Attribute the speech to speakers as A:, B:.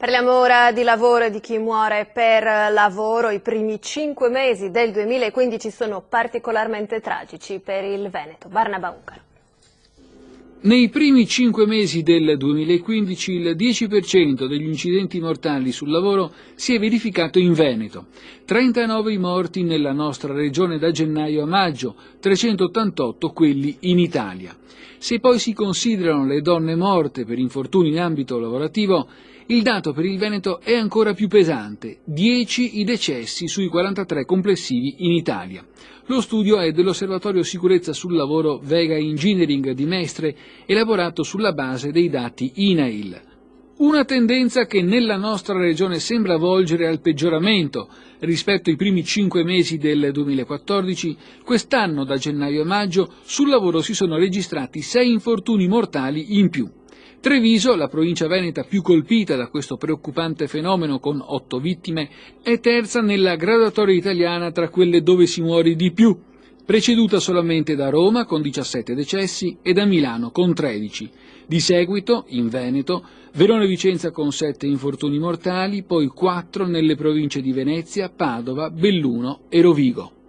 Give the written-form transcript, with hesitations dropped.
A: Parliamo ora di lavoro e di chi muore per lavoro. I primi 5 mesi del 2015 sono particolarmente tragici per il Veneto. Barnaba Uncaro.
B: Nei primi 5 mesi del 2015 il 10% degli incidenti mortali sul lavoro si è verificato in Veneto. 39 i morti nella nostra regione da gennaio a maggio, 388 quelli in Italia. Se poi si considerano le donne morte per infortuni in ambito lavorativo, il dato per il Veneto è ancora più pesante, 10 i decessi sui 43 complessivi in Italia. Lo studio è dell'Osservatorio Sicurezza sul Lavoro Vega Engineering di Mestre, elaborato sulla base dei dati INAIL. Una tendenza che nella nostra regione sembra volgere al peggioramento. Rispetto ai primi 5 mesi del 2014, quest'anno da gennaio a maggio sul lavoro si sono registrati 6 infortuni mortali in più. Treviso, la provincia veneta più colpita da questo preoccupante fenomeno con 8 vittime, è terza nella graduatoria italiana tra quelle dove si muore di più, preceduta solamente da Roma con 17 decessi e da Milano con 13. Di seguito, in Veneto, Verona e Vicenza con 7 infortuni mortali, poi 4 nelle province di Venezia, Padova, Belluno e Rovigo.